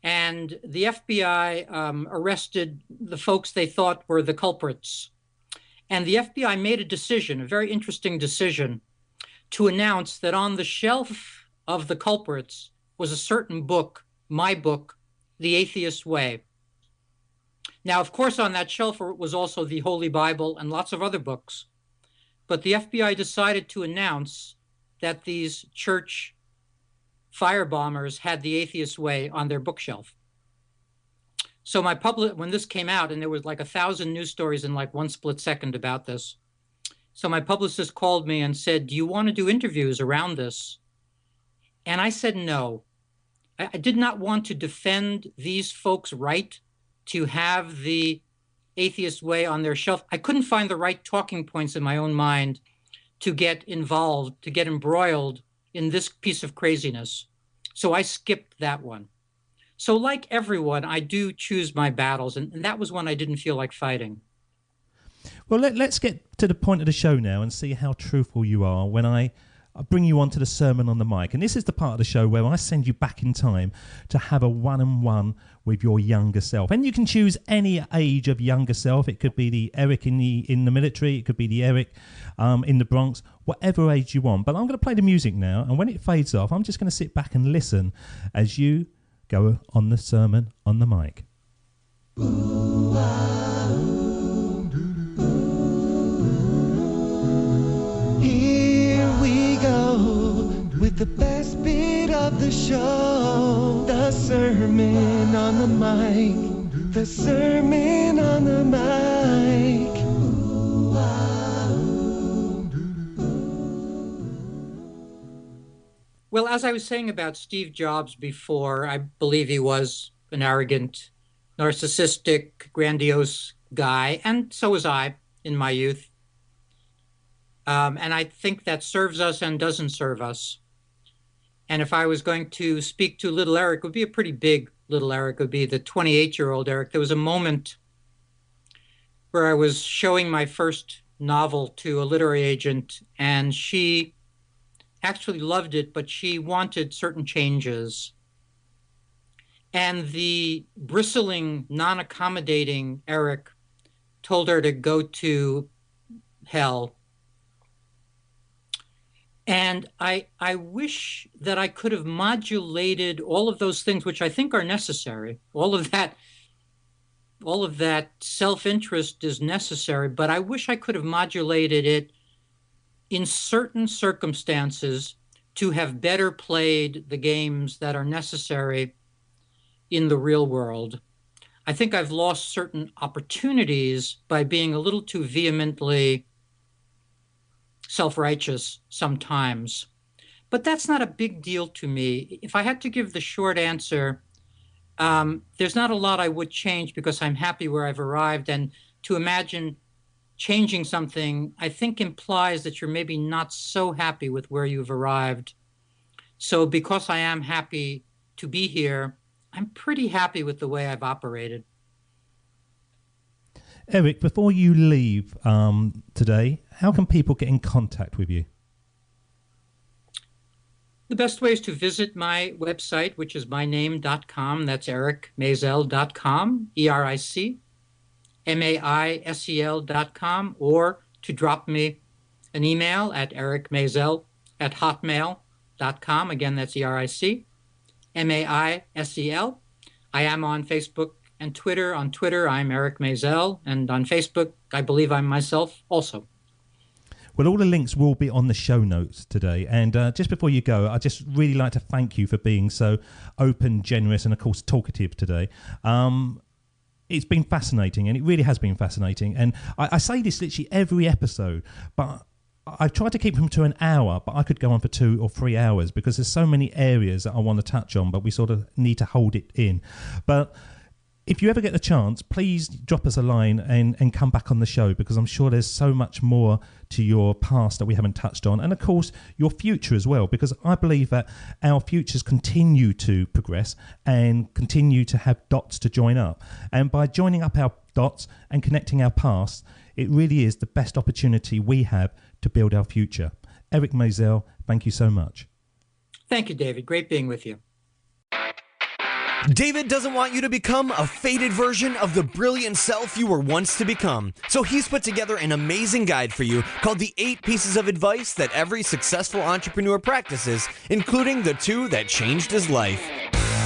and the FBI arrested the folks they thought were the culprits. And the FBI made a decision, a very interesting decision, to announce that on the shelf of the culprits was a certain book, my book, The Atheist Way. Now, of course, on that shelf was also the Holy Bible and lots of other books. But the FBI decided to announce that these church firebombers had The Atheist Way on their bookshelf. So when this came out, and there was like 1,000 news stories in like one split second about this. So my publicist called me and said, do you want to do interviews around this? And I said no. I did not want to defend these folks' right to have the Atheist Way on their shelf. I couldn't find the right talking points in my own mind to get involved, to get embroiled in this piece of craziness. So I skipped that one. So like everyone, I do choose my battles, and that was when I didn't feel like fighting. Well, let's get to the point of the show now and see how truthful you are. When I I bring you on to the Sermon on the Mic. And this is the part of the show where I send you back in time to have a one-on-one with your younger self. And you can choose any age of younger self. It could be the Eric in the military. It could be the Eric in the Bronx, whatever age you want. But I'm going to play the music now. And when it fades off, I'm just going to sit back and listen as you go on the Sermon on the Mic. Here we go with the best bit of the show, the Sermon on the Mic, the Sermon on the Mic. Well, as I was saying about Steve Jobs before, I believe he was an arrogant, narcissistic, grandiose guy, and so was I in my youth. And I think that serves us and doesn't serve us. And if I was going to speak to little Eric, it would be a pretty big little Eric. It would be the 28-year-old Eric. There was a moment where I was showing my first novel to a literary agent, and she actually loved it, but she wanted certain changes. And the bristling, non-accommodating Eric told her to go to hell. And I wish that I could have modulated all of those things, which I think are necessary. All of that self-interest is necessary, but I wish I could have modulated it in certain circumstances to have better played the games that are necessary in the real world. I think I've lost certain opportunities by being a little too vehemently self-righteous sometimes. But that's not a big deal to me. If I had to give the short answer, there's not a lot I would change because I'm happy where I've arrived. And to imagine changing something, I think implies that you're maybe not so happy with where you've arrived. So because I am happy to be here, I'm pretty happy with the way I've operated. Eric, before you leave today, how can people get in contact with you? The best way is to visit my website, which is myname.com. That's ericmaisel.com, EricMaisel.com, or to drop me an email at ericmaisel@hotmail.com. Again, that's EricMaisel. I am on Facebook and Twitter. On Twitter, I'm Eric Maisel, and on Facebook, I believe I'm myself also. Well, all the links will be on the show notes today. And just before you go, I'd just really like to thank you for being so open, generous, and, of course, talkative today. It's been fascinating, and it really has been fascinating. And I say this literally every episode, but I've tried to keep them to an hour, but I could go on for 2 or 3 hours because there's so many areas that I want to touch on, but we sort of need to hold it in. But if you ever get the chance, please drop us a line and come back on the show, because I'm sure there's so much more to your past that we haven't touched on. And, of course, your future as well, because I believe that our futures continue to progress and continue to have dots to join up. And by joining up our dots and connecting our past, it really is the best opportunity we have to build our future. Eric Maisel, thank you so much. Thank you, David. Great being with you. David doesn't want you to become a faded version of the brilliant self you were once to become. So he's put together an amazing guide for you called the 8 Pieces of Advice That Every Successful Entrepreneur Practices, including the 2 that changed his life.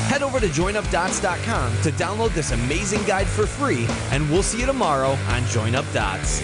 Head over to joinupdots.com to download this amazing guide for free, and we'll see you tomorrow on Join Up Dots.